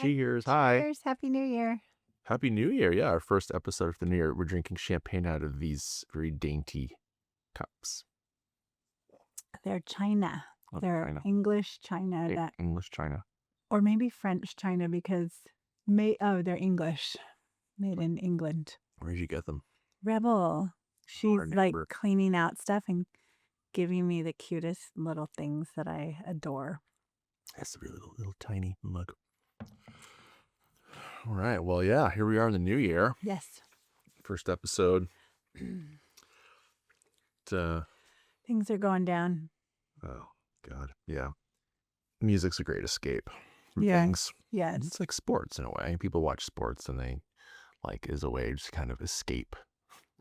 Cheers. Hi. Cheers. Happy New Year. Happy New Year. Yeah, our first episode of the New Year. We're drinking champagne out of these very dainty cups. They're China. Of They're China. English China, English China. or maybe French China because they're English, made in England. Where'd you get them? Rebel. She's Our like neighbor. cleaning out stuff and giving me the cutest little things that I adore. That's a really little tiny mug. All right. Well, yeah, here we are in the new year. Yes. First episode. Things are going down. Oh, God. Yeah. Music's a great escape from Yeah. things. Yes. It's like sports in a way. People watch sports and they, like, as a way to kind of escape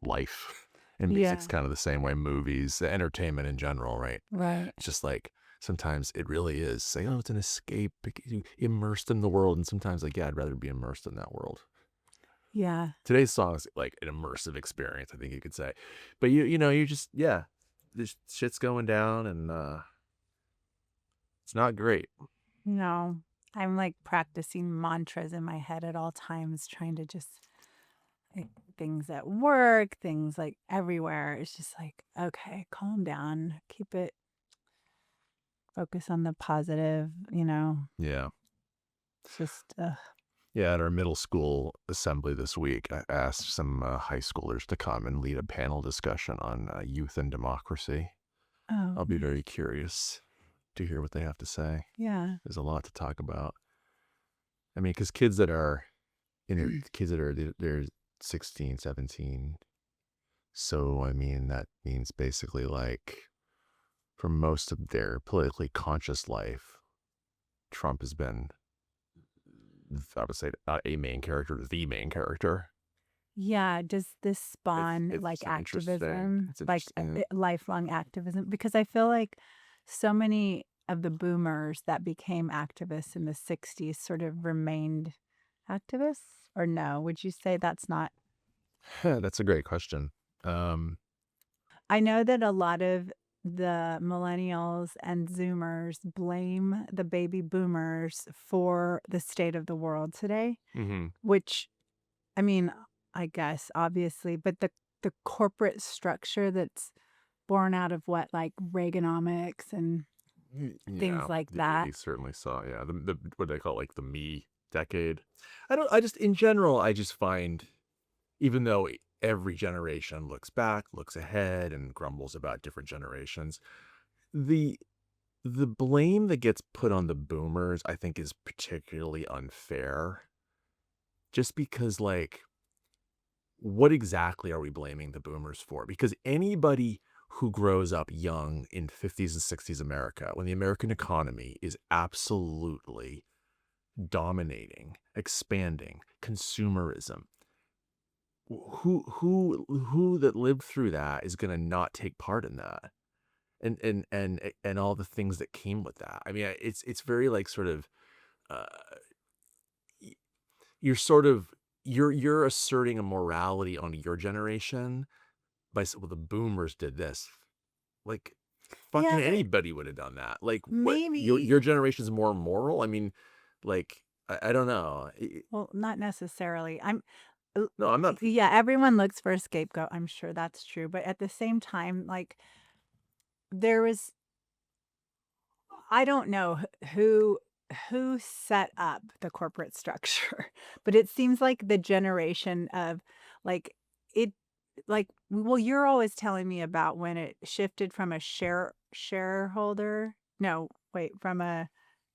life. And music's kind of the same way. Movies, entertainment in general, right? Right. It's just like sometimes it really is. Say, oh, it's an escape, immersed in the world. And sometimes, like, yeah, I'd rather be immersed in that world. Yeah. Today's song is like an immersive experience, I think you could say. But you just, yeah, this shit's going down and it's not great. No, I'm like practicing mantras in my head at all times, trying to just things at work, things like everywhere. It's just like, okay, calm down, keep it, focus on the positive, Yeah. It's just, Yeah, at our middle school assembly this week, I asked some high schoolers to come and lead a panel discussion on youth and democracy. I'll be very curious to hear what they have to say. Yeah. There's a lot to talk about. I mean, because kids that are, they're 16, 17. So, I mean, that means basically like for most of their politically conscious life, Trump has been, I would say, not a main character, the main character. Yeah. Does this spawn It's like interesting. activism, It's like interesting. lifelong activism? Because I feel like so many of the boomers that became activists in the 60s sort of remained activists, or no? Would you say that's not? That's a great question. I know that a lot of the millennials and Zoomers blame the baby boomers for the state of the world today, which, I mean, I guess, obviously, but the corporate structure that's born out of what, like Reaganomics and things like that. He certainly saw, yeah, the what they call like the me decade. In general, I just find, even though every generation looks back, looks ahead, and grumbles about different generations, the blame that gets put on the boomers, I think, is particularly unfair. Just because, like, what exactly are we blaming the boomers for? Because anybody who grows up young in 50s and 60s America, when the American economy is absolutely dominating, expanding, consumerism, who that lived through that is going to not take part in that, and all the things that came with that? I mean, it's very like sort of, you're asserting a morality on your generation by, well, the boomers did this. Like, fucking anybody would have done that. Like, maybe your generation's more moral? I mean, like, I don't know. Well, not necessarily. No, I'm not. Yeah, everyone looks for a scapegoat. I'm sure that's true. But at the same time, like, I don't know who set up the corporate structure, but it seems like the generation of like it, like, well, you're always telling me about when it shifted from a shareholder. No, wait,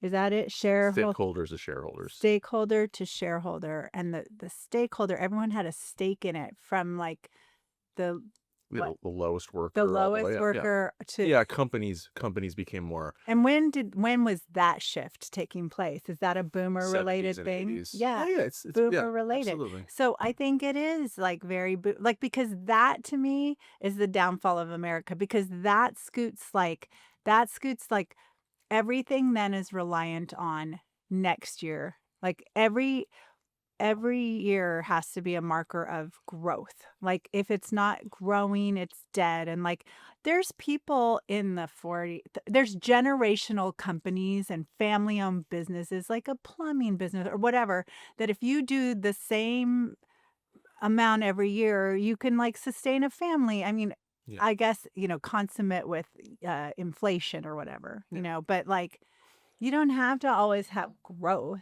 is that it? Stakeholders to shareholders. Stakeholder to shareholder. And the stakeholder, everyone had a stake in it, from like the lowest worker. The lowest worker to... Yeah, companies became more... And when was that shift taking place? Is that a boomer-related thing? 80s. Yeah, it's boomer-related. Absolutely. So I think it is like very... like, because that, to me, is the downfall of America, because that scoots like... everything then is reliant on next year. Like every year has to be a marker of growth. Like if it's not growing, it's dead. And like there's people in the 40, there's generational companies and family owned businesses, like a plumbing business or whatever, that if you do the same amount every year, you can like sustain a family. I mean, Yeah. I guess, consummate with inflation or whatever, but like you don't have to always have growth.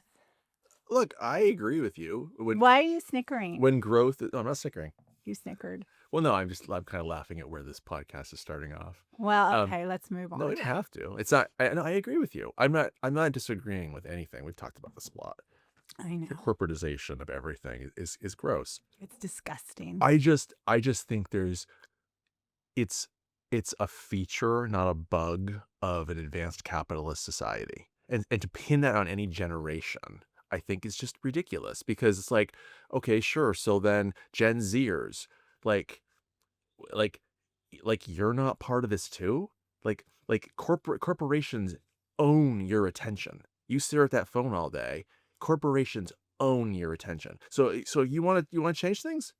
Look, I agree with you. Why are you snickering? When growth is, oh, I'm not snickering. You snickered. Well, no, I'm kind of laughing at where this podcast is starting off. Well, Um, okay, let's move no, on. it have to. It's not. No, I agree with you. I'm not disagreeing with anything. We've talked about this a lot. I know. The corporatization of everything is gross. It's disgusting. I just think it's a feature, not a bug of an advanced capitalist society. And to pin that on any generation, I think is just ridiculous because it's like, okay, sure. So then Gen Zers, like like you're not part of this too? Corporations own your attention. You stare at that phone all day. Corporations own your attention. So you want to change things?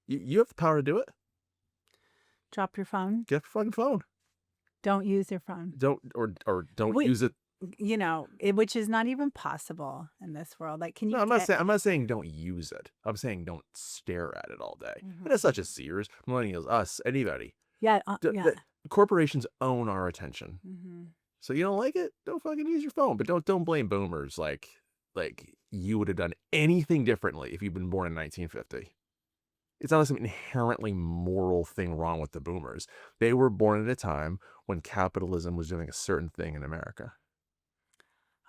You have the power to do it. Drop your phone. Get the fucking phone. Don't use your phone. Don't use it. Which is not even possible in this world. Like, can you? No, I'm not saying don't use it. I'm saying don't stare at it all day. And it's not just Sears, millennials, us, anybody. Yeah, Corporations own our attention. Mm-hmm. So you don't like it? Don't fucking use your phone. But don't blame boomers like you would have done anything differently if you'd been born in 1950. It's not some inherently moral thing wrong with the boomers. They were born at a time when capitalism was doing a certain thing in America.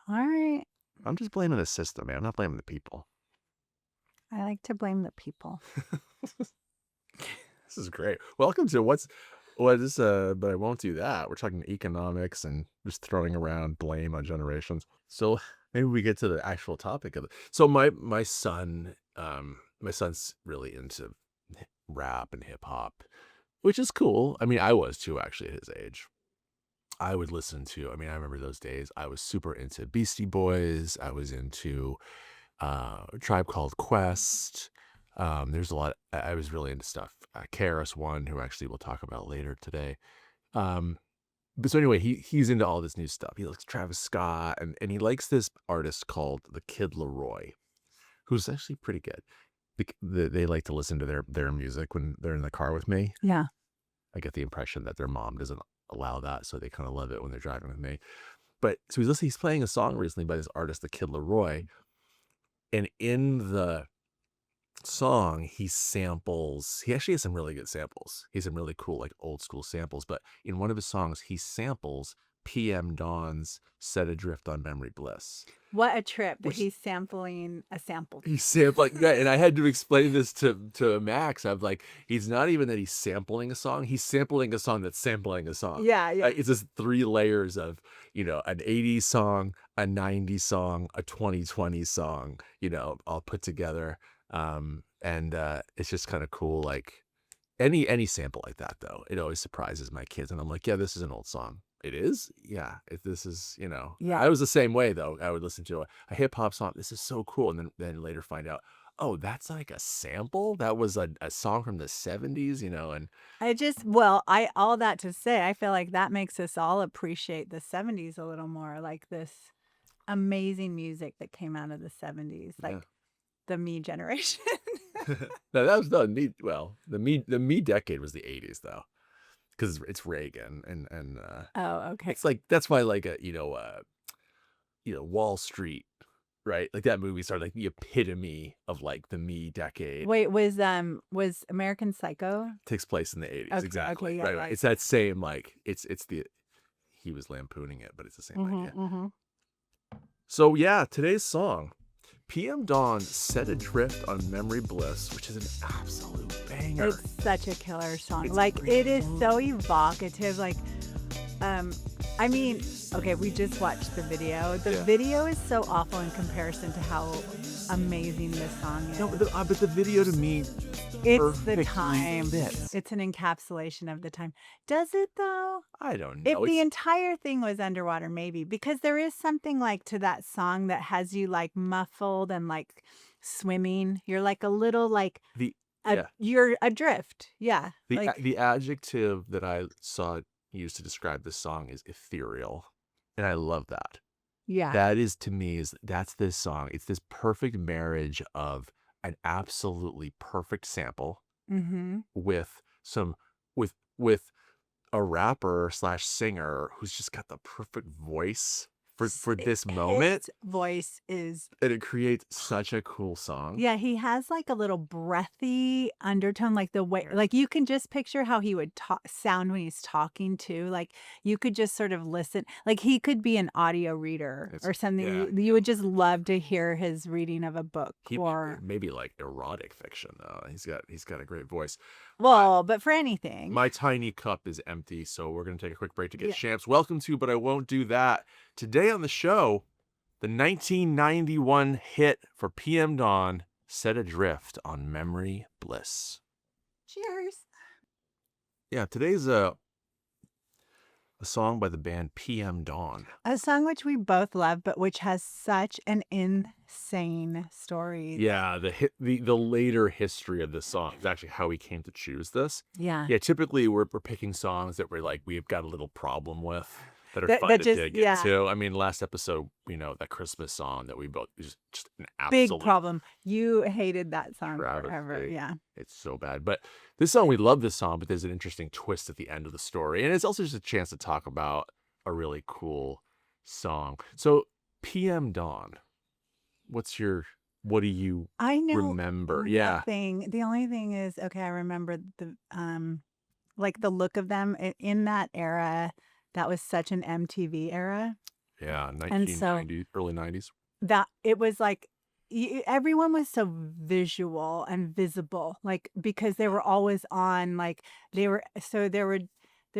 All right. I'm just blaming the system, man. I'm not blaming the people. I like to blame the people. This is great. Welcome to what is but I won't do that. We're talking economics and just throwing around blame on generations. So maybe we get to the actual topic of it. So my son's really into rap and hip hop, which is cool. I mean, I was too actually at his age. I would listen to, I remember those days. I was super into Beastie Boys. I was into Tribe Called Quest. There's a lot. I was really into stuff. KRS-One, who actually we'll talk about later today. But so anyway, he's into all this new stuff. He likes Travis Scott, and he likes this artist called the Kid Laroi, who's actually pretty good. They like to listen to their music when they're in the car with me. Yeah. I get the impression that their mom doesn't allow that, so they kind of love it when they're driving with me. But so he's playing a song recently by this artist, the Kid Laroi, and in the song he actually has some really good samples. He has some really cool like old school samples, but in one of his songs he samples PM Dawn's Set Adrift on Memory Bliss. What a trip that he's sampling a sample. He's sampling that, and I had to explain this to Max. I'm like, he's not even that he's sampling a song. He's sampling a song that's sampling a song. Yeah. It's just 3 layers of, an 80s song, a 90s song, a 2020 song, all put together. And it's just kind of cool. Like any sample like that, though, it always surprises my kids. And I'm like, yeah, this is an old song. It is? Yeah. This is, Yeah. I was the same way, though. I would listen to a hip hop song. This is so cool. And then later find out, oh, that's like a sample? That was a song from the 70s, and all that to say, I feel like that makes us all appreciate the 70s a little more, like this amazing music that came out of the 70s, like the me generation. No, that was the me. Well, the me decade was the 80s, though. Because it's Reagan and oh, okay. It's like that's why like Wall Street, right? Like that movie started like the epitome of like the me decade. Wait, was American Psycho? Takes place in the 80s, Okay, exactly. okay, yeah, right. right. It's that same like it's he was lampooning it, but it's the same idea. Mm-hmm. So yeah, today's song, PM Dawn Set Adrift on Memory Bliss, which is an absolute banger. It's such a killer song. It's like great. it is so evocative. Like, okay, we just watched the video. The video is so awful in comparison to how amazing this song is. No, but the video to me, it's the perfectly time. fits. It's an encapsulation of the time. Does it though? I don't know. If the entire thing was underwater, maybe, because there is something like to that song that has you like muffled and like swimming. You're like a little like The yeah. you're adrift. Yeah. Like The adjective that I saw used to describe this song is ethereal. And I love that. yeah. That is, to me, that's this song. It's this perfect marriage of an absolutely perfect sample Mhm. with with a rapper slash singer who's just got the perfect voice for this moment, His voice is and it creates such a cool song. yeah, he has like a little breathy undertone, like the way, Yeah. like you can just picture how he would sound when he's talking too. Like you could just sort of listen, like he could be an audio reader It's or something. yeah. You would just love to hear his reading of a book He or, maybe like erotic fiction though. He's got a great voice. well, but for anything. My tiny cup is empty, so we're going to take a quick break to get Yeah. Champs Welcome to, but I won't do that. Today on the show, the 1991 hit for PM Dawn, Set Adrift on Memory Bliss. Cheers. Yeah, today's a song by the band PM Dawn. A song which we both love, but which has such an insane story. Yeah, the later history of this song is actually how we came to choose this. Yeah. Yeah, typically we're picking songs that we've got a little problem with, that are That fun that to just dig yeah. into. I mean, last episode, that Christmas song that we both just an Big absolute problem. You hated that song forever. travesty. Yeah. It's so bad. But this song, we love this song, but there's an interesting twist at the end of the story. And it's also just a chance to talk about a really cool song. So PM Dawn, what do you I know remember? Yeah. nothing. The only thing is, okay, I remember the like the look of them in that era. That was such an MTV era. Yeah. And so 1990s, early 90s. that it was like everyone was so visual and visible, like because they were always on, like they were so there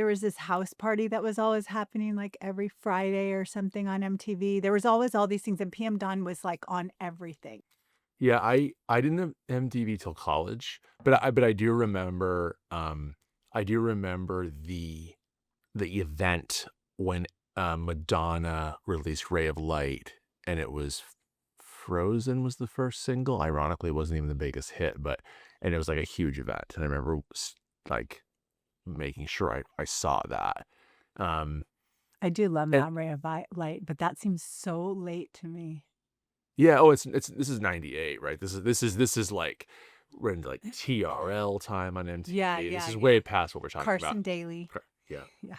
was this house party that was always happening like every Friday or something on MTV. There was always all these things, and PM Dawn was like on everything. Yeah, I didn't have MTV till college, but I do remember the event when Madonna released Ray of Light, and it was Frozen was the first single. Ironically, it wasn't even the biggest hit, and it was like a huge event. And I remember like making sure I saw that. I do love And that Ray of Light, but that seems so late to me. yeah, oh, it's this is 98, right? This is like we're into like TRL time on MTV. Yeah, This yeah, is yeah. way past what we're talking Carson about. Daly. Yeah. Yeah.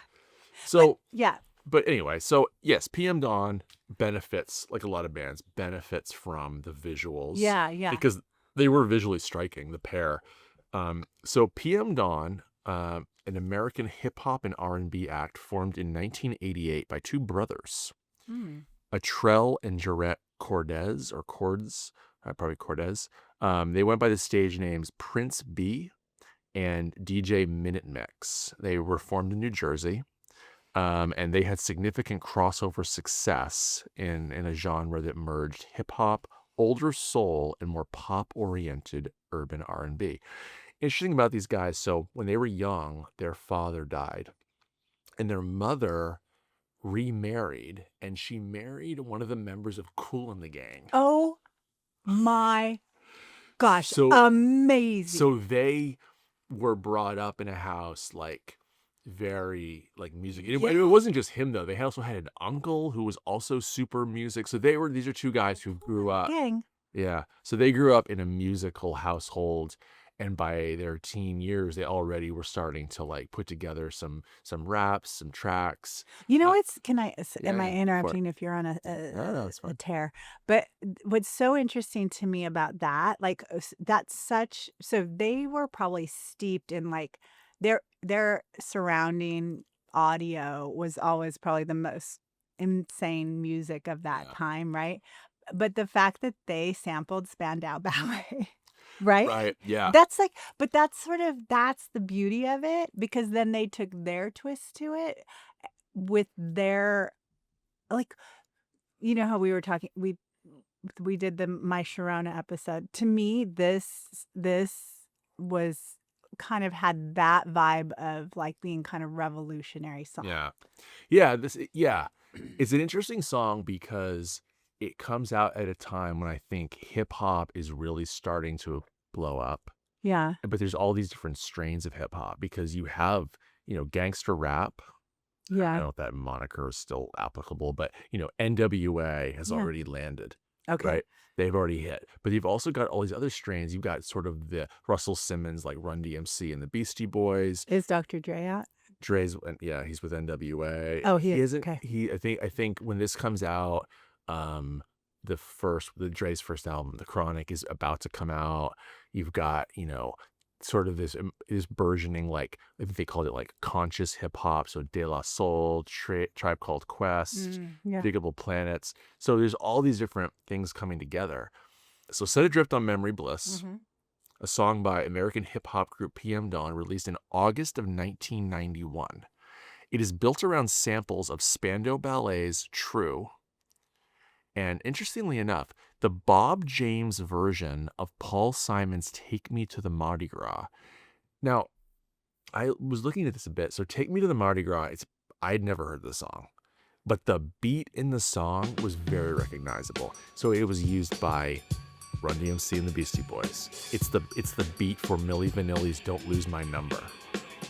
So, Yeah. but anyway, so yes, PM Dawn benefits, like a lot of bands, benefits from the visuals. Yeah, yeah. Because they were visually striking, the pair. So PM Dawn, an American hip hop and R&B act formed in 1988 by two brothers, Atrell and Jarrett Cordes, or Cordes, probably Cordes. They went by the stage names Prince B and DJ Minute Mix. They were formed in New Jersey. And they had significant crossover success in a genre that merged hip hop, older soul, and more pop oriented urban R&B. Interesting about these guys. So when they were young, their father died, and their mother remarried, and she married one of the members of Kool and the Gang. Oh my gosh. So amazing. So they were brought up in a house like very like music. It wasn't just him though. They also had an uncle who was also super music. So these are two guys who grew up. Gang. Yeah. So they grew up in a musical household, and by their teen years, they already were starting to like put together some raps, some tracks. You know what's? Am I yeah, interrupting if you're on No, it's a fine. tear? But what's so interesting to me about that, like that's such. So they were probably steeped in like their surrounding audio was always probably the most insane music of that Yeah. time, right? But the fact that they sampled Spandau Ballet. Right? Right. Yeah. That's like, but that's the beauty of it, because then they took their twist to it with their, like, you know how we were talking, we did the My Sharona episode. To me, this was kind of had that vibe of like being kind of revolutionary song. Yeah. Yeah. Yeah. It's an interesting song because it comes out at a time when I think hip hop is really starting to blow up. Yeah. But there's all these different strains of hip hop because you have, gangster rap. I Yeah. don't know if that moniker is still applicable, but NWA has Yeah. already landed, Okay. right? They've already hit. But you've also got all these other strains. You've got sort of the Russell Simmons, like Run DMC and the Beastie Boys. Is Dr. Dre out? Dre's, yeah, he's with NWA. Oh, He he is. isn't. Okay. I think when this comes out, the Dre's first album, The Chronic, is about to come out. You've got sort of this burgeoning, like I think they called it like conscious hip hop. So De La Soul, Tribe Called Quest, Yeah. Digable Planets. So there's all these different things coming together. So Set Adrift on Memory Bliss, a song by American hip hop group PM Dawn, released in August of 1991. It is built around samples of Spandau Ballet's True. And interestingly enough, the Bob James version of Paul Simon's Take Me to the Mardi Gras. Now, I was looking at this a bit. So Take Me to the Mardi Gras, I'd never heard the song, but the beat in the song was very recognizable. So it was used by Run DMC and the Beastie Boys. It's the beat for Milli Vanilli's Don't Lose My Number.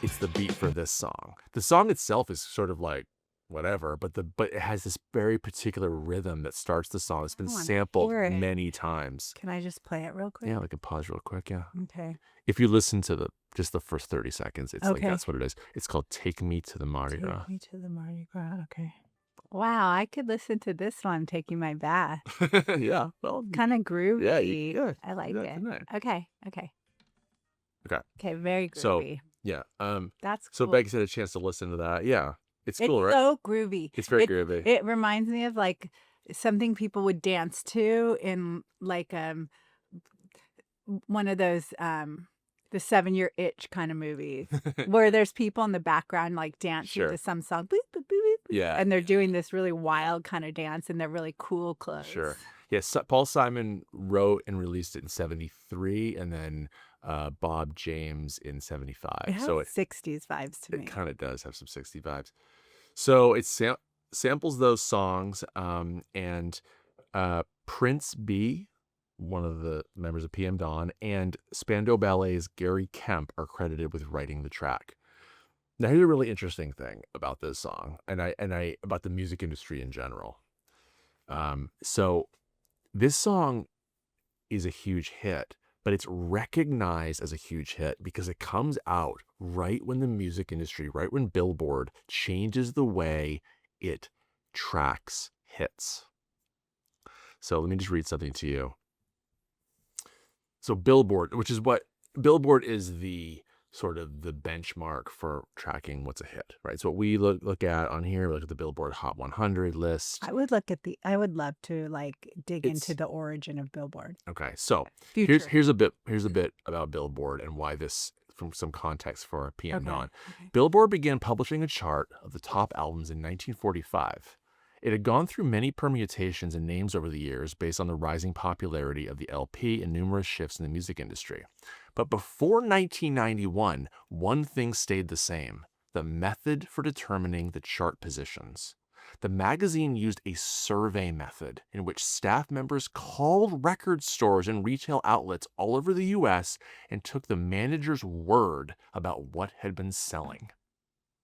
It's the beat for this song. The song itself is sort of like whatever, but it has this very particular rhythm that starts the song. It's been sampled many times. Can I just play it real quick? Yeah, we can pause real quick. Yeah. Okay. If you listen to just the first 30 seconds, it's like that's what it is. It's called Take Me to the Mardi Gras. Take Me to the Mardi Gras. Okay. Wow, I could listen to this while I'm taking my bath. Yeah. Well, kind of groovy. Yeah, you could. I like Do that it. tonight. Okay. Okay, very groovy. So, yeah. That's So cool. Becky had a chance to listen to that. Yeah. It's cool, right? So groovy. It's very groovy. It reminds me of like something people would dance to in like one of those the 7-Year Itch kind of movies where there's people in the background like dancing to some song. Boop, boop, boop, boop, Yeah. and they're doing this really wild kind of dance and they're really cool clothes. Sure. Yes, Paul Simon wrote and released it in 73, and then Bob James in 75. It has 60s vibes to me. It kind of does have some 60 vibes. So it samples those songs, and Prince B, one of the members of PM Dawn, and Spandau Ballet's Gary Kemp are credited with writing the track. Now, here's a really interesting thing about this song, and I about the music industry in general. So this song is a huge hit, but it's recognized as a huge hit because it comes out right when the music industry, right when Billboard changes the way it tracks hits. So let me just read something to you. So Billboard, Billboard is the sort of the benchmark for tracking what's a hit, right? So what we look at on here, we look at the Billboard Hot 100 list. I would love to like dig into the origin of Billboard. Okay, so Future. here's a bit about Billboard and why this, from some context for PM Dawn. Okay. Billboard began publishing a chart of the top albums in 1945. It had gone through many permutations and names over the years based on the rising popularity of the LP and numerous shifts in the music industry. But before 1991, one thing stayed the same: the method for determining the chart positions. The magazine used a survey method in which staff members called record stores and retail outlets all over the U.S. and took the manager's word about what had been selling.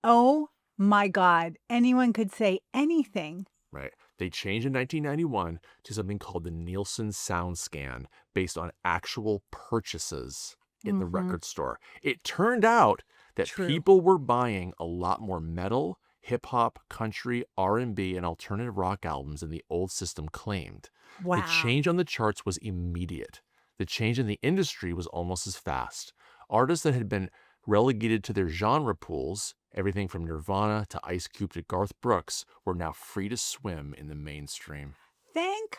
Oh my God, anyone could say anything. Right. They changed in 1991 to something called the Nielsen Sound Scan based on actual purchases in the record store. It turned out that people were buying a lot more metal, hip hop, country, R&B, and alternative rock albums than the old system claimed. Wow. The change on the charts was immediate. The change in the industry was almost as fast. Artists that had been relegated to their genre pools, everything from Nirvana to Ice Cube to Garth Brooks, were now free to swim in the mainstream. Thank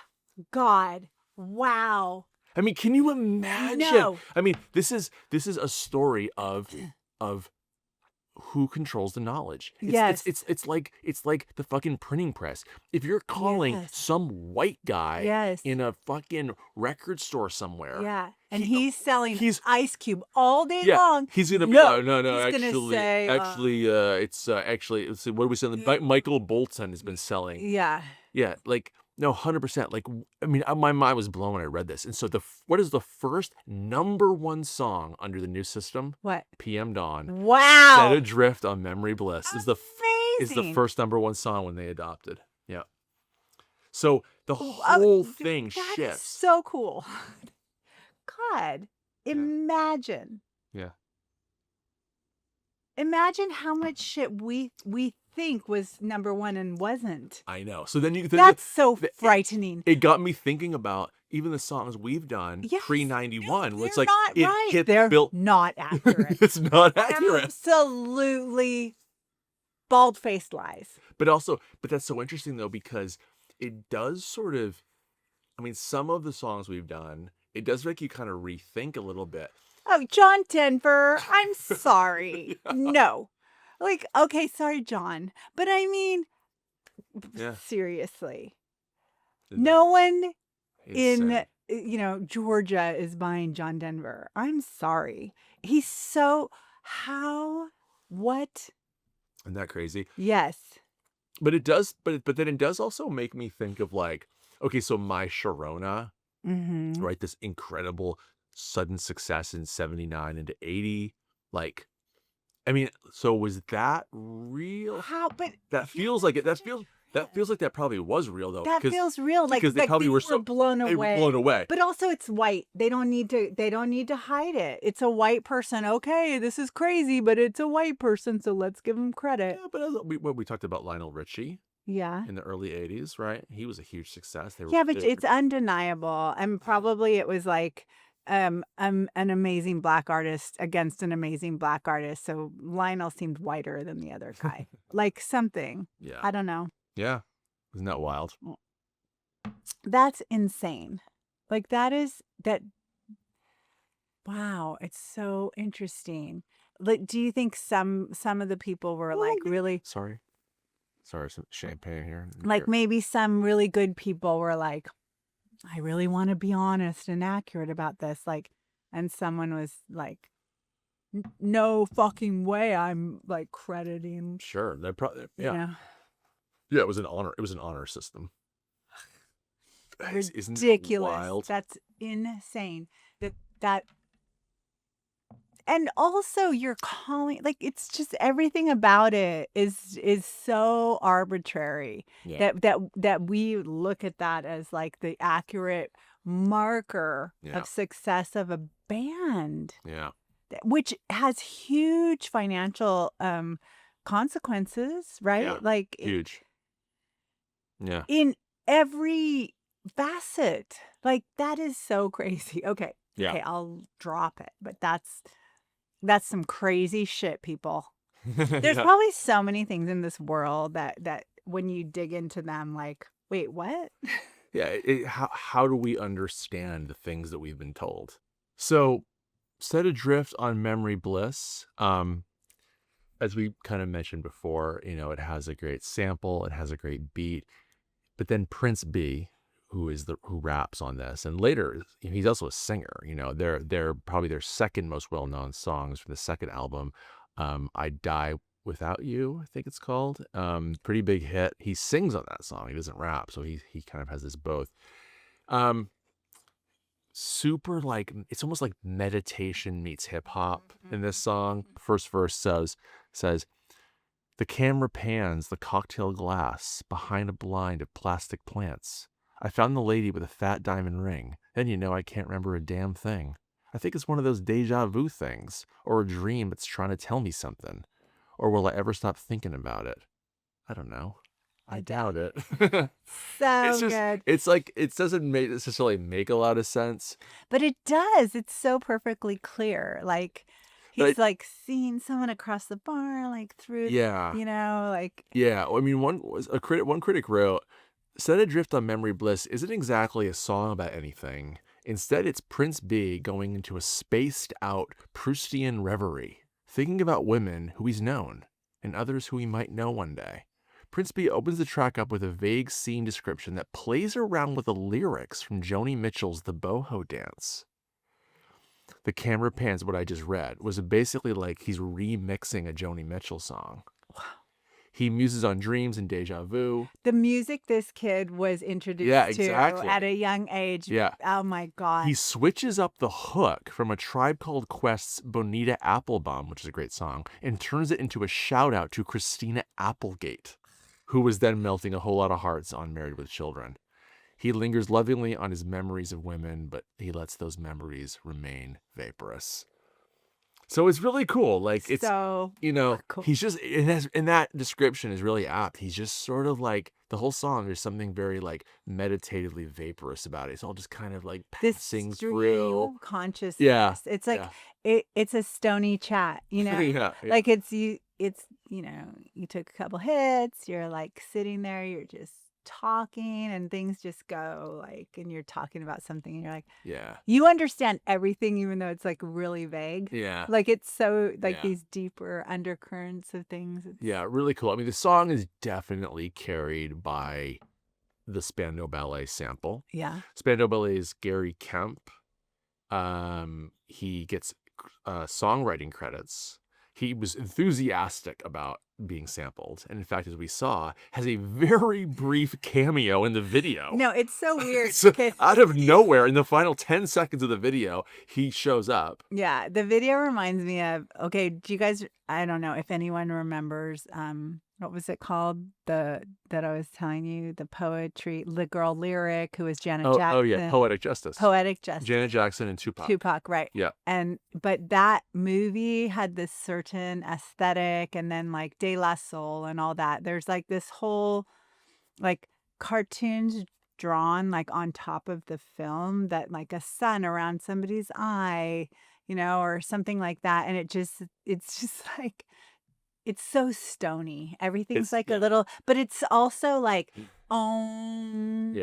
God. Wow. I mean, can you imagine? No. I mean, this is a story of who controls the knowledge. It's like the fucking printing press. If you're calling some white guy in a fucking record store somewhere, and he's selling Ice Cube all day long, he's gonna no, actually, let's see, what are we selling? Michael Bolton has been selling. Yeah, like No, 100%. Like, I mean, my mind was blown when I read this. And so what is the first #1 song under the new system? What? PM Dawn. Set Wow. Adrift on Memory Bliss is the Amazing. first #1 song when they adopted. Yeah. So the Oh, whole thing that is shifts. so cool. God, Yeah. imagine. Yeah. Imagine how much shit we think was #1 and wasn't. I know. So then That's so frightening. It got me thinking about even the songs we've done Yes. pre-91. No, Where it's they're like not it right. hit They're Bill. not accurate. It's not accurate. Absolutely bald-faced lies. But that's so interesting though, because it does sort of, I mean, some of the songs we've done, it does make you kind of rethink a little bit. Oh, John Denver, I'm sorry. Yeah. No. Like, okay, sorry, John. But I mean, Yeah. seriously. Isn't No one insane? in, Georgia is buying John Denver. I'm sorry. He's what? Isn't that crazy? Yes. But it does, but then it does also make me think of like, okay, so My Sharona, Mm-hmm. right? This incredible sudden success in 79 into 80. Like, I mean, so was that real? How? But That feels like it. That feels like that probably was real though. that feels real. Like, because they probably were so blown they were away. blown away. But also, it's white. They don't need to hide it. It's a white person. Okay, this is crazy, but it's a white person, so let's give him credit. Yeah, but when we talked about Lionel Richie Yeah. in the early 80s, right? He was a huge success. Yeah, but it's undeniable. And probably it was like an amazing black artist against an amazing black artist. So Lionel seemed whiter than the other guy. Like something. Yeah. I don't know. Yeah. Isn't that wild? That's insane. Like wow, it's so interesting. Like, do you think some of the people were like really Sorry, some champagne here. like maybe some really good people were like, I really want to be honest and accurate about this, like, and someone was like, no fucking way, I'm like crediting. Sure, they probably You know, yeah. It was an honor system. Isn't it ridiculous. wild? That's insane. That and also you're calling like it's just everything about it is so arbitrary Yeah. that we look at that as like the accurate marker Yeah. of success of a band, Yeah. which has huge financial consequences, right? Yeah. Like Huge. Yeah. in every facet. Like that is so crazy. Okay. Yeah. Okay, I'll drop it. But that's some crazy shit, people. There's Yeah. probably so many things in this world that when you dig into them, like, wait, what? Yeah. How do we understand the things that we've been told? So, Set Adrift on Memory Bliss. As we kind of mentioned before, it has a great sample, it has a great beat, but then Prince B, who raps on this, and later he's also a singer. They're probably their second most well-known songs from the second album, I Die Without You, I think it's called. Pretty big hit. He sings on that song. He doesn't rap, so he kind of has this both. Super, like, it's almost like meditation meets hip hop in this song. First verse says, the camera pans the cocktail glass behind a blind of plastic plants. I found the lady with a fat diamond ring. Then I can't remember a damn thing. I think it's one of those deja vu things, or a dream that's trying to tell me something. Or will I ever stop thinking about it? I don't know. I doubt it. So good. It's like, it doesn't necessarily make a lot of sense. But it does. It's so perfectly clear. Like he's like seeing someone across the bar, like through, Yeah. like. Yeah. I mean, one critic wrote, Set Adrift on Memory Bliss isn't exactly a song about anything. Instead, it's Prince B going into a spaced out Proustian reverie, thinking about women who he's known and others who he might know one day. Prince B opens the track up with a vague scene description that plays around with the lyrics from Joni Mitchell's The Boho Dance. The camera pans, what I just read, was basically like he's remixing a Joni Mitchell song. Wow. He muses on dreams and deja vu. The music this kid was Yeah, introduced to exactly. at a young age. Yeah. Oh my God. He switches up the hook from A Tribe Called Quest's Bonita Applebum, which is a great song, and turns it into a shout out to Christina Applegate, who was then melting a whole lot of hearts on Married with Children. He lingers lovingly on his memories of women, but he lets those memories remain vaporous. So it's really cool. Like, it's, so cool. he's just, and that description is really apt. He's just sort of like, the whole song, there's something very like meditatively vaporous about it. It's all just kind of like passing through consciousness. Yeah. It's like, it's a stony chat, Yeah. like you took a couple hits, you're like sitting there, you're just talking and things just go like, and you're talking about something and you're like, Yeah. you understand everything even though it's like really vague. Yeah. Like it's so like these deeper undercurrents of things. Yeah, really cool. I mean, the song is definitely carried by the Spandau Ballet sample. Yeah. Spandau Ballet's Gary Kemp. He gets songwriting credits. He was enthusiastic about being sampled, and in fact, as we saw, has a very brief cameo in the video. No, it's so weird. So out of nowhere, in the final 10 seconds of the video, he shows up. Yeah, the video reminds me of, okay, do you guys, I don't know if anyone remembers, what was it called? That I was telling you, the girl Lyric, who was Janet Jackson. Oh yeah, Poetic Justice. Poetic Justice. Janet Jackson and Tupac. Tupac, right. Yeah. But that movie had this certain aesthetic, and then like De La Soul and all that. There's like this whole like cartoons drawn like on top of the film, that like a sun around somebody's eye, or something like that. And it's just like, it's so stony. Everything's like a little, but it's also like, and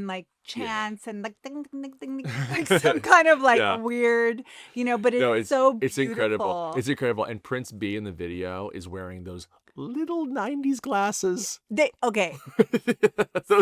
like chants and like ding, ding, ding, ding, like some kind of like weird, but it's so beautiful. It's incredible. It's incredible. And Prince B in the video is wearing those little 90s glasses. Those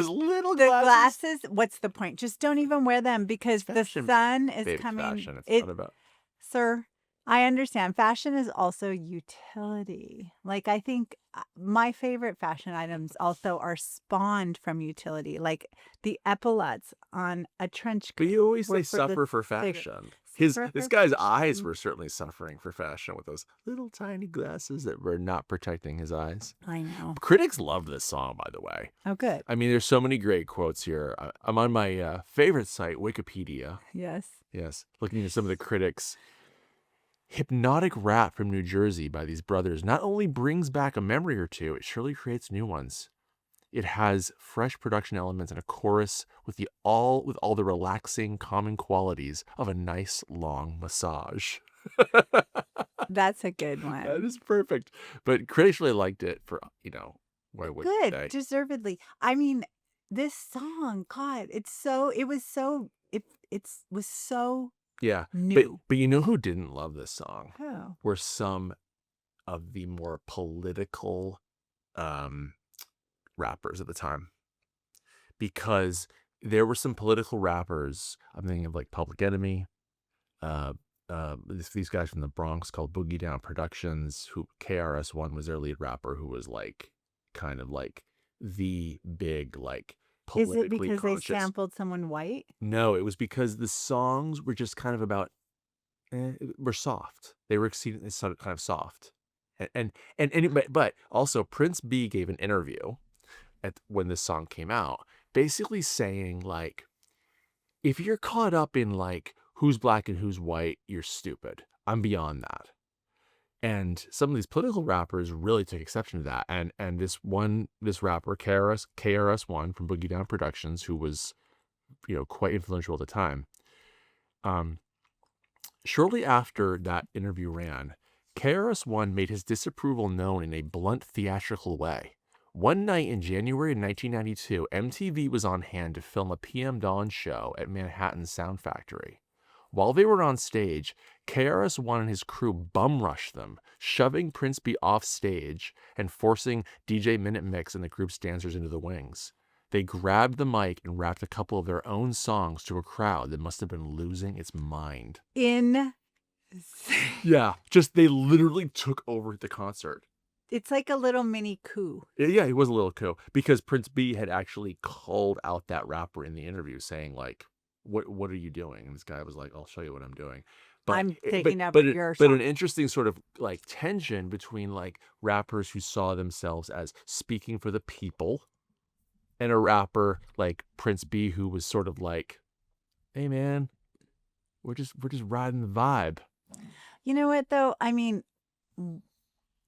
little glasses. What's the point? Just don't even wear them, because fashion, the sun is coming. Fashion. It's not about. Sir, I understand. Fashion is also utility. Like, I think my favorite fashion items also are spawned from utility, like the epaulets on a trench coat. But you always say suffer for fashion. This guy's eyes were certainly suffering for fashion with those little tiny glasses that were not protecting his eyes. I know. Critics love this song, by the way. Oh, good. I mean, there's so many great quotes here. I'm on my favorite site, Wikipedia. Yes. Looking at some of the critics. Hypnotic rap from New Jersey by these brothers not only brings back a memory or two, it surely creates new ones. It has fresh production elements and a chorus with all the relaxing, calming qualities of a nice long massage. That's a good one. That is perfect. But critics really liked it for, why would good, they? Deservedly. I mean, this song, God, it was so yeah, new. But you know who didn't love this song? Who? Were some of the more political rappers at the time. Because there were some political rappers, I'm thinking of like Public Enemy, these guys from the Bronx called Boogie Down Productions, who KRS-One was their lead rapper, who was like kind of like the big like politically Is it because conscious. They sampled someone white? No, it was because the songs were just kind of about were soft. They were exceedingly kind of soft. But also Prince B gave an interview when this song came out, basically saying like, if you're caught up in like who's black and who's white, you're stupid. I'm beyond that. And some of these political rappers really took exception to that. And this rapper, KRS-One from Boogie Down Productions, who was, quite influential at the time. Shortly after that interview ran, KRS-One made his disapproval known in a blunt theatrical way. One night in January 1992, MTV was on hand to film a PM Dawn show at Manhattan's Sound Factory. While they were on stage, KRS-One and his crew bum-rushed them, shoving Prince B off stage and forcing DJ Minute Mix and the group's dancers into the wings. They grabbed the mic and rapped a couple of their own songs to a crowd that must have been losing its mind. Yeah, just they literally took over the concert. It's like a little mini coup. Yeah, he was a little coup because Prince B had actually called out that rapper in the interview saying like, what are you doing? And this guy was like, I'll show you what I'm doing. But I'm it- taking up but your but song. an interesting sort of like tension between like rappers who saw themselves as speaking for the people and a rapper like Prince B who was sort of like, hey man, we're just riding the vibe. You know what though? I mean,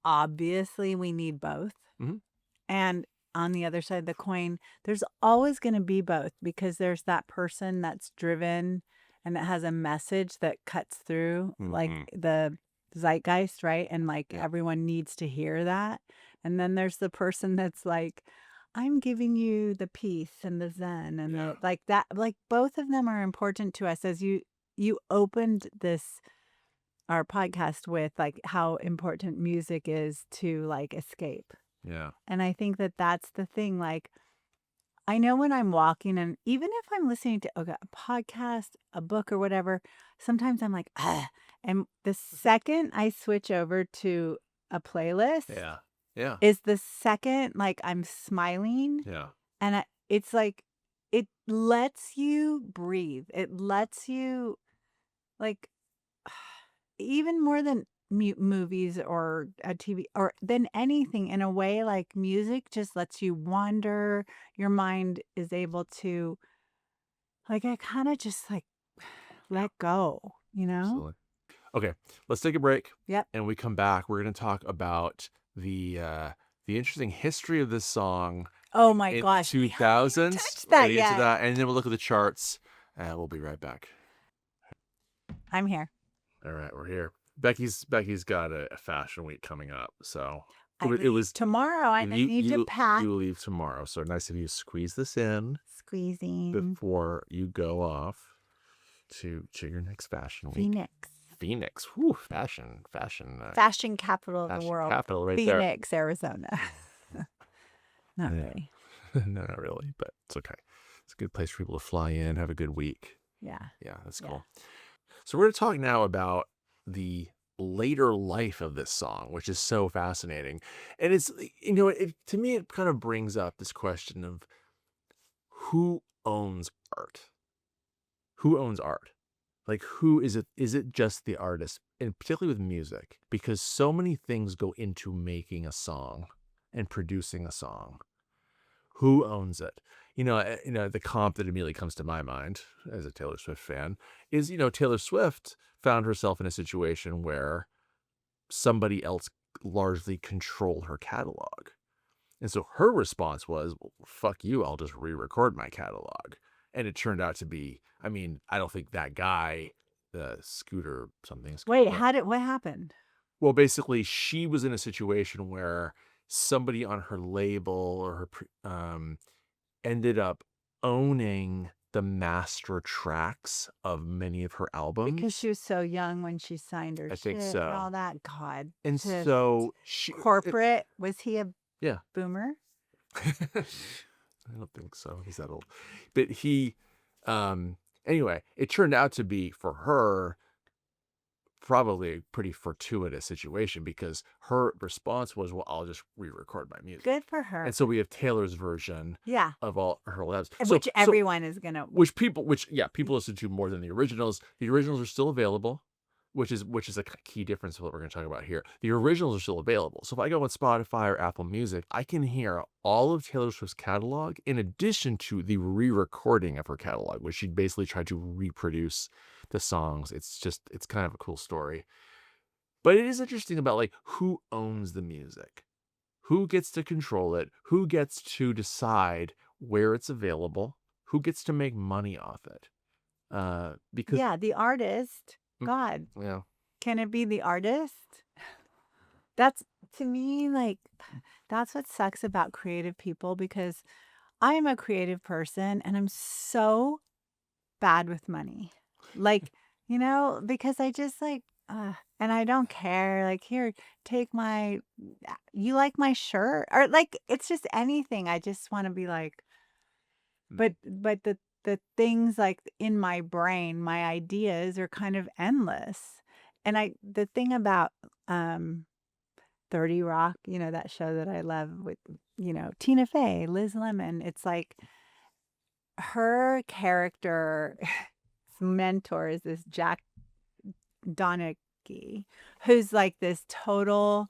obviously we need both. Mhm. And on the other side of the coin, there's always going to be both because there's that person that's driven and that has a message that cuts through like Mhm. the zeitgeist, right? And like Yeah. everyone needs to hear that. And then there's the person that's like, I'm giving you the peace and the zen and Yeah. the like that. Like both of them are important to us as you opened this our podcast with like how important music is to like escape. Yeah. And I think that that's the thing. Like, I know when I'm walking, and even if I'm listening to a podcast, a book, or whatever, sometimes I'm like, ah. And the second I switch over to a playlist Yeah. Yeah. is the second like I'm smiling. Yeah. And it's like, it lets you breathe. It lets you, like, even more than movies or a TV or than anything in a way like music just lets you wander. Your mind is able to like I kind of just like let go, you know? Absolutely. Okay, let's take a break. Yep. And we come back. We're going to talk about the interesting history of this song Oh my in gosh. We haven't even 2000s. touched We're that gonna get to yet. that, and then we'll look at the charts. We'll be right back. I'm here. All right, we're here. Becky's got a fashion week coming up, so I it leave was tomorrow. I need to pack. You leave tomorrow, so nice of you to squeeze this in Squeezing. before you go off to your next fashion week. Phoenix. Whew, fashion. Fashion capital of the world. Capital right Phoenix, Arizona. Not Yeah. really. No, not really, but it's okay. It's a good place for people to fly in, have a good week. Yeah. Yeah, that's Yeah. cool. So we're going to talk now about the later life of this song, which is so fascinating. And it's, to me, it kind of brings up this question of who owns art? Who owns art? Like, who is it? Is it just the artist? And particularly with music, because so many things go into making a song and producing a song. Who owns it? The comp that immediately comes to my mind as a Taylor Swift fan is, Taylor Swift found herself in a situation where somebody else largely controlled her catalog. And so her response was, well, fuck you, I'll just re-record my catalog. And it turned out to be, I don't think that guy, the Scooter something. Wait, what happened? Well, basically, she was in a situation where somebody on her label or her ended up owning the master tracks of many of her albums. Because she was so young when she signed her I think shit so. and all that. God. And just so corporate. Was he a yeah. boomer? I don't think so. He's that old. But he, anyway, it turned out to be for her probably a pretty fortuitous situation because her response was, well, I'll just re-record my music. Good for her. And so we have Taylor's version of all her labs. Which everyone is going to. People listen to more than the originals. The originals are still available, which is a key difference of what we're going to talk about here. The originals are still available. So if I go on Spotify or Apple Music, I can hear all of Taylor Swift's catalog in addition to the re-recording of her catalog, which she basically tried to reproduce the songs. It's kind of a cool story. But it is interesting about like who owns the music, who gets to control it, who gets to decide where it's available, who gets to make money off it. Because the artist. God. Yeah. Can it be the artist? That's, to me, like, that's what sucks about creative people because I am a creative person and I'm so bad with money. Like, because I just like, and I don't care. Like, here, you like my shirt? Or like, it's just anything. I just want to be like, but the things like in my brain, my ideas are kind of endless. And the thing about 30 Rock, that show that I love with, Tina Fey, Liz Lemon. It's like her character mentor is this Jack Donaghy, who's like this total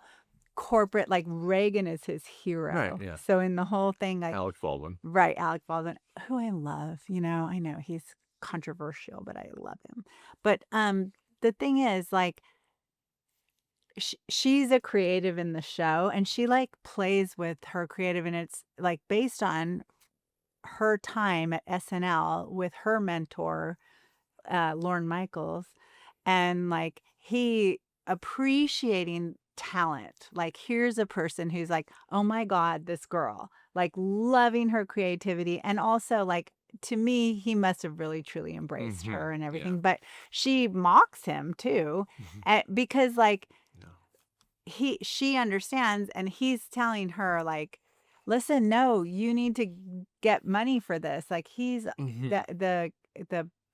corporate, like Reagan is his Right, hero. yeah. So in the whole thing, like, Alec Baldwin. right, Alec Baldwin, who I love, I know he's controversial, but I love him. But the thing is, like, she's a creative in the show, and she like plays with her creative, and it's like based on her time at SNL with her mentor, Lorne Michaels, and like he appreciating talent. Like, here's a person who's like, oh my God, this girl, like loving her creativity. And also, like, to me, he must have really truly embraced her and Yeah. everything. But she mocks him too, because like she understands, and he's telling her like, listen, no, you need to get money for this. Like, he's the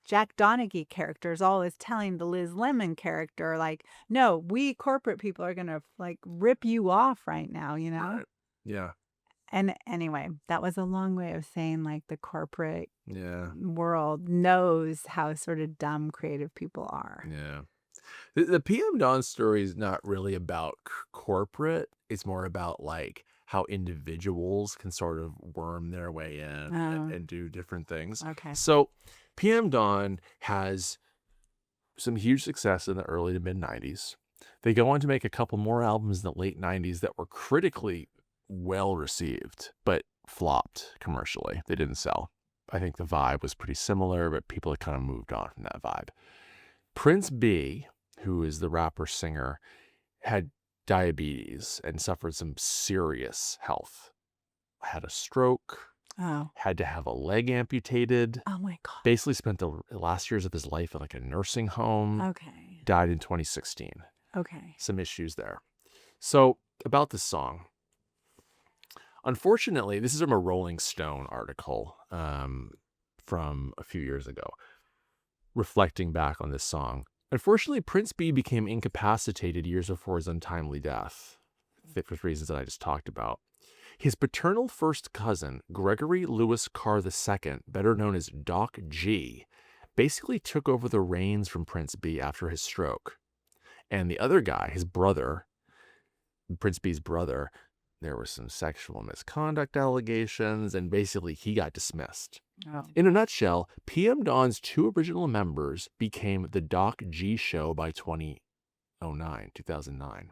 Jack Donaghy character is always telling the Liz Lemon character, like, no, we corporate people are gonna like rip you off right now, Right. Yeah. And anyway, that was a long way of saying like the corporate Yeah. world knows how sort of dumb creative people are. Yeah. The PM Dawn story is not really about corporate. It's more about like how individuals can sort of worm their way in Oh, and do different things. okay. So PM Dawn has some huge success in the early to mid 90s. They go on to make a couple more albums in the late 90s that were critically well received, but flopped commercially. They didn't sell. I think the vibe was pretty similar, but people had kind of moved on from that vibe. Prince B, who is the rapper singer, had diabetes and suffered some serious health. Had a stroke, Oh, had to have a leg amputated, oh my God. basically spent the last years of his life in like a nursing home, Okay. died in 2016. Okay. Some issues there. So about this song. Unfortunately, this is from a Rolling Stone article from a few years ago, reflecting back on this song. Unfortunately, Prince B became incapacitated years before his untimely death, for reasons that I just talked about. His paternal first cousin, Gregory Louis Carr II, better known as Doc G, basically took over the reins from Prince B after his stroke. And the other guy, his brother, Prince B's brother, there were some sexual misconduct allegations, and basically he got dismissed. Oh. In a nutshell, PM Dawn's two original members became the Doc G Show by 2009.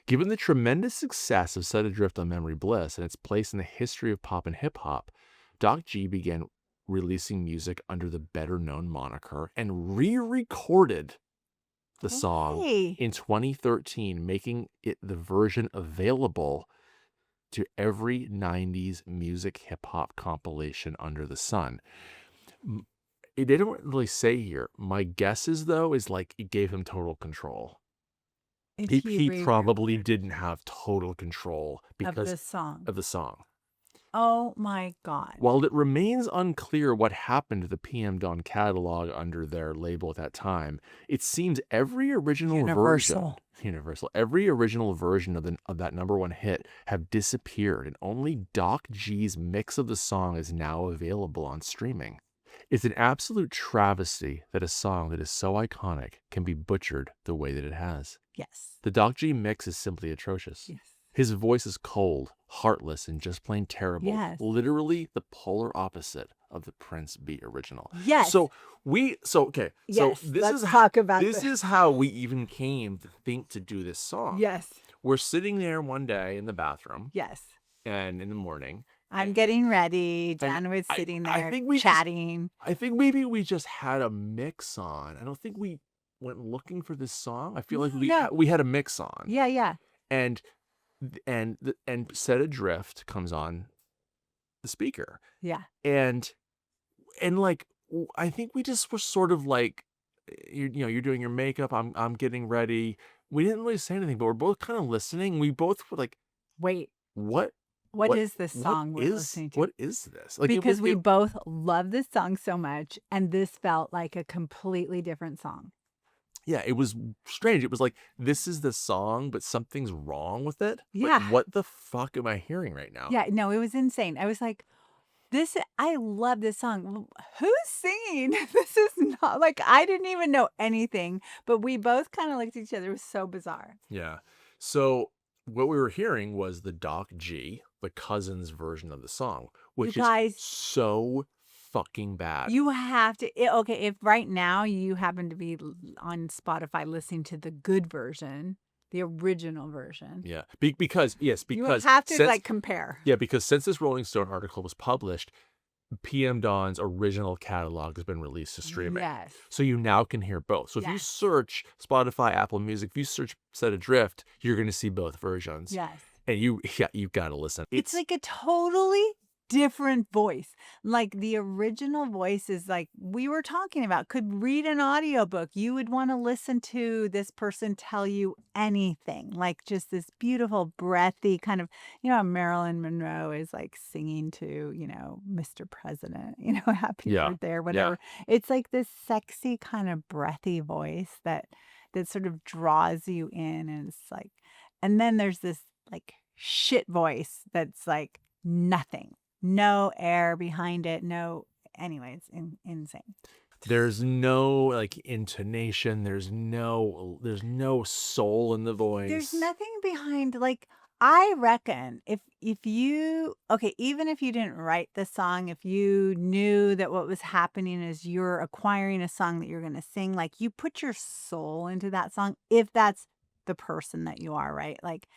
Given the tremendous success of Set Adrift on Memory Bliss and its place in the history of pop and hip-hop, Doc G began releasing music under the better-known moniker and re-recorded the song in 2013, making it the version available to every 90s music hip-hop compilation under the sun. They don't really say here. My guess is, though, is like it gave him total control. He probably didn't have total control because of the song. Oh my God. While it remains unclear what happened to the PM Dawn catalog under their label at that time, it seems every original version, every original version of that number one hit have disappeared, and only Doc G's mix of the song is now available on streaming. It's an absolute travesty that a song that is so iconic can be butchered the way that it has. Yes. The Doc G mix is simply atrocious. Yes. His voice is cold, heartless, and just plain terrible. Yes. Literally the polar opposite of the Prince B original. Yes. This is how we even came to think to do this song. Yes. We're sitting there one day in the bathroom. Yes. And in the morning. I'm getting ready. Dan was sitting there chatting. I think maybe we just had a mix on. I don't think we went looking for this song. I feel like we had a mix on. Yeah, yeah. And Set Adrift comes on the speaker. Yeah. And like I think we just were sort of like you're doing your makeup, I'm getting ready. We didn't really say anything, but we're both kind of listening. We both were like, wait, what is this song we're listening to? What is this? Like, because we both love this song so much, and this felt like a completely different song. Yeah, it was strange. It was like, this is the song, but something's wrong with it. Like, Yeah. what the fuck am I hearing right now? Yeah, no, it was insane. I was like, I love this song. Who's singing? This is not like I didn't even know anything, but we both kind of looked at each other. It was so bizarre. Yeah. So what we were hearing was the Doc G, the cousin's version of the song, You which is guys, so fucking bad. you have to, okay, if right now you happen to be on Spotify listening to the good version, the original version, Yeah. Because you because have to since like compare. yeah, because since this Rolling Stone article was published, PM Dawn's original catalog has been released to streaming. Yes. So you now can hear both. So if you Yes. search Spotify, Apple Music, if you search Set Adrift, you're going to see both versions. Yes. And you've got to listen. It's like a totally different voice. Like the original voice is like we were talking about, could read an audiobook. You would want to listen to this person tell you anything. Like just this beautiful, breathy kind of, Marilyn Monroe is like singing to, Mr. President, happy Yeah. birthday or whatever. It's like this sexy kind of breathy voice that sort of draws you in, and it's like, and then there's this like shit voice that's like nothing. No air behind it. No, anyway, it's insane. There's no like intonation. There's no soul in the voice. There's nothing behind, like, I reckon if you, okay, even if you didn't write the song, if you knew that what was happening is you're acquiring a song that you're going to sing, like you put your soul into that song, if that's the person that you are, right? Like,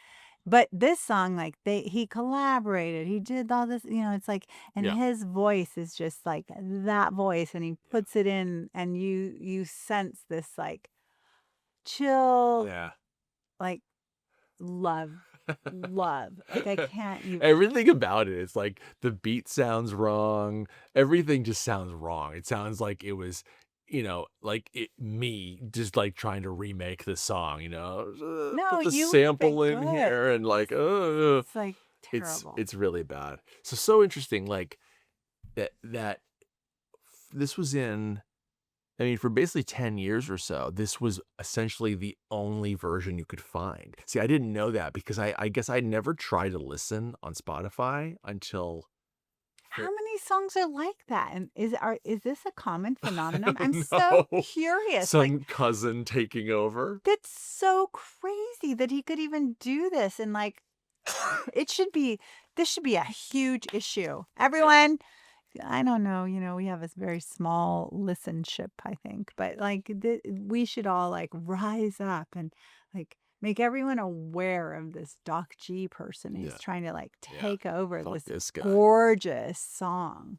but this song, like he collaborated, he did all this, it's like, and Yeah. his voice is just like that voice, and he puts it in, and you sense this like chill, Yeah. like love. Like I can't even. Everything about it. It's like the beat sounds wrong. Everything just sounds wrong. It sounds like it was, like me just like trying to remake the song, No, put the you sample make in good. here and like, It's like terrible. it's really bad. So interesting. Like that this was in, I mean, for basically 10 years or so, this was essentially the only version you could find. See, I didn't know that because I guess I never tried to listen on Spotify until. How many songs are like that? And is this a common phenomenon? I'm know. so curious. Some cousin taking over. That's so crazy that he could even do this. And like, this should be a huge issue. Everyone, I don't know, we have this very small listenership, I think, but like we should all like rise up and like make everyone aware of this Doc G person who's trying to like take over this gorgeous song,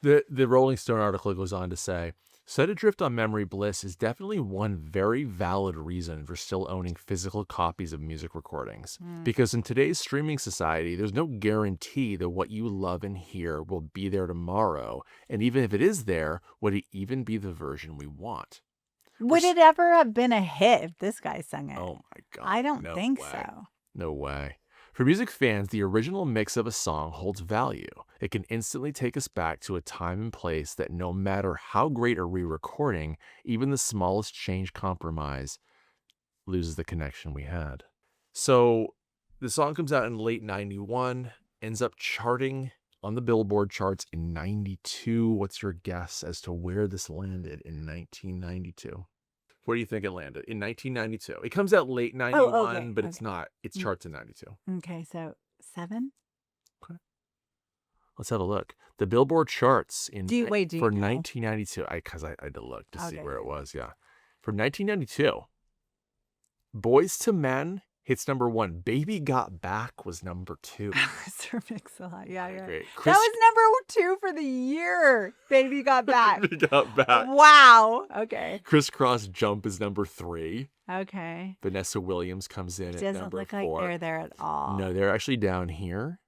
The Rolling Stone article goes on to say, Set Adrift on Memory Bliss is definitely one very valid reason for still owning physical copies of music recordings. Because in today's streaming society, there's no guarantee that what you love and hear will be there tomorrow. And even if it is there, would it even be the version we want? Would it ever have been a hit if this guy sung it? Oh my God. I don't think so. No way. For music fans, the original mix of a song holds value. It can instantly take us back to a time and place that no matter how great a re-recording, even the smallest change compromise loses the connection we had. So the song comes out in late 91, ends up charting on the Billboard charts in 92. What's your guess as to where this landed in 1992? Where do you think it landed? In 1992. It comes out late 91, but it's not. It's charts in 92. Okay, so 7? Okay. Let's have a look. The Billboard charts for 1992. Because I had to look to see where it was, yeah. For 1992, Boys to Men hits number 1. Baby Got Back was number 2. Sir Mix-a-Lot. Yeah. Great. That was number 2 for the year. Baby Got Back. Baby Got Back. Wow. Okay. Crisscross Jump is number 3. Okay. Vanessa Williams comes in at number 4. Doesn't look like they're there at all. No, they're actually down here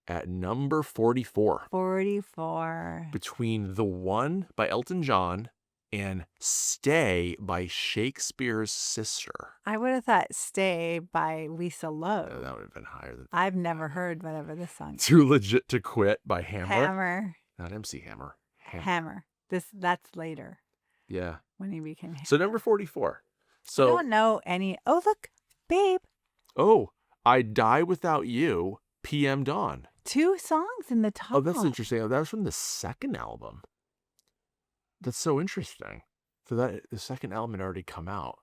at number 44. 44. Between The One by Elton John and Stay by Shakespeare's Sister. I would have thought Stay by Lisa Loeb. No, that would have been higher than. I've never heard whatever this song is. Too Legit to Quit by Hammer. Hammer. Not MC Hammer. Hammer. That's later. Yeah. when he became So number 44. I So don't know any. Oh, look, babe. I Die Without You, PM Dawn. 2 songs in the top. Oh, that's interesting. That was from the second album. That's so interesting. So that the second album had already come out.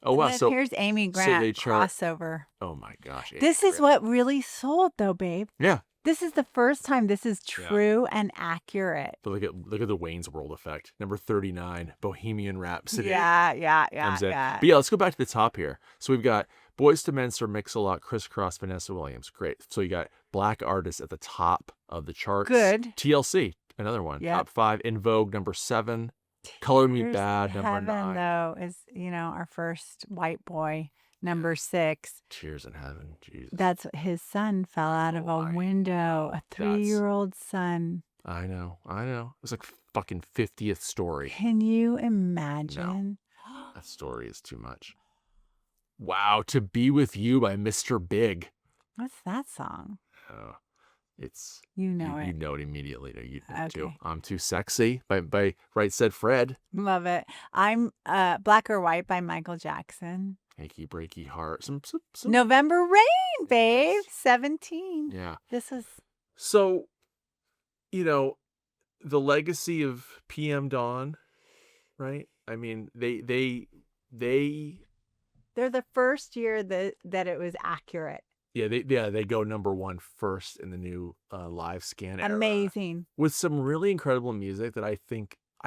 Oh, And wow. then So here's Amy so Grant they chart. crossover. Oh my gosh. Amy This is Grant. what really sold, though, babe. Yeah. This is the first time this is true and accurate. But look at the Wayne's World effect. Number 39, Bohemian Rhapsody. Yeah. Comes in. But yeah, let's go back to the top here. So we've got Boyz II Men, Sir Mix-a-Lot, Crisscross, Vanessa Williams. Great. So you got Black Artists at the top of the charts. Good. TLC, another one. Yep. Top 5. In Vogue, number 7. Color Me Tears Bad, in number Heaven, 9. though, is, our first white boy, number 6. Tears in Heaven. Jesus. That's his son fell out of a window. A 3-year-old son. I know. It was like fucking 50th story. Can you imagine? No, that story is too much. Wow. To Be With You by Mr. Big. What's that song? It's You know it. You know it immediately. You know it too. Okay. I'm Too Sexy by Right Said Fred. Love it. I'm Black or White by Michael Jackson. Achy Breaky Heart. Some November Rain, babe. 17. Yeah. This is So, the legacy of PM Dawn, right? I mean, they're the first year that it was accurate. they go number 1 first in the new live scan era. Amazing. With some really incredible music that I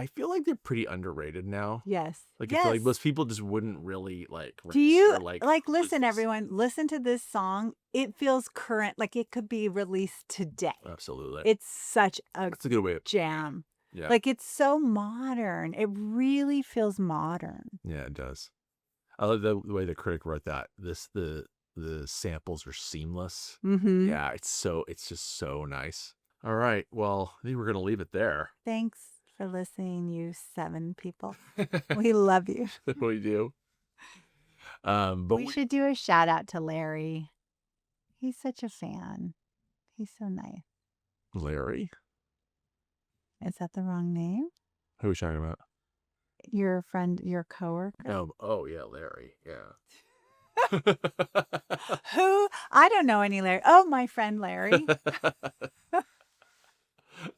feel like they're pretty underrated now. Yes. I feel like most people just wouldn't really Do you register, listen, everyone, listen to this song. It feels current, like it could be released today. Absolutely. It's such a That's a good way of jam. Yeah. Like it's so modern. It really feels modern. Yeah, it does. I love the way the critic wrote that. The samples are seamless. Mm-hmm. Yeah, it's just so nice. All right. Well, I think we're gonna leave it there. Thanks for listening, you 7 people. We love you. We do. But we should do a shout out to Larry. He's such a fan. He's so nice. Larry? Is that the wrong name? Who are we talking about? Your friend, your coworker? Oh yeah, Larry. Yeah. Who? I don't know any Larry. Oh, my friend Larry.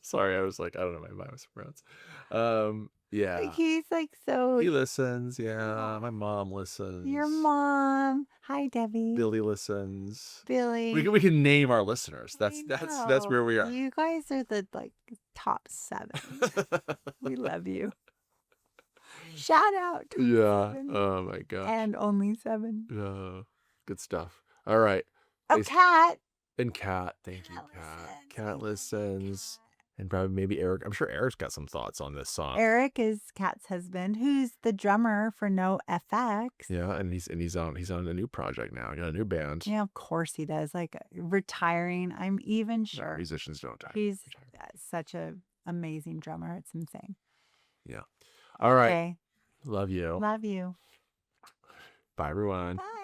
Sorry, I was like, I don't know my mind was pronounced. Yeah. Like, he's like so. He listens. Yeah, my mom listens. Your mom. Hi, Debbie. Billy listens. Billy. We can name our listeners. That's where we are. You guys are the top 7. We love you. Shout out to Yeah. 7. Oh my gosh. And only 7. Good stuff. All right. Oh, Kat. And Kat. Thank you, Kat. Kat listens. And probably maybe Eric. I'm sure Eric's got some thoughts on this song. Eric is Kat's husband, who's the drummer for No FX. Yeah, and he's on a new project now. He got a new band. Yeah, of course he does. Like retiring, I'm even sure. No, musicians don't die. He's such a amazing drummer. It's insane. Yeah. All right. Okay. Love you. Love you. Bye, everyone. Bye.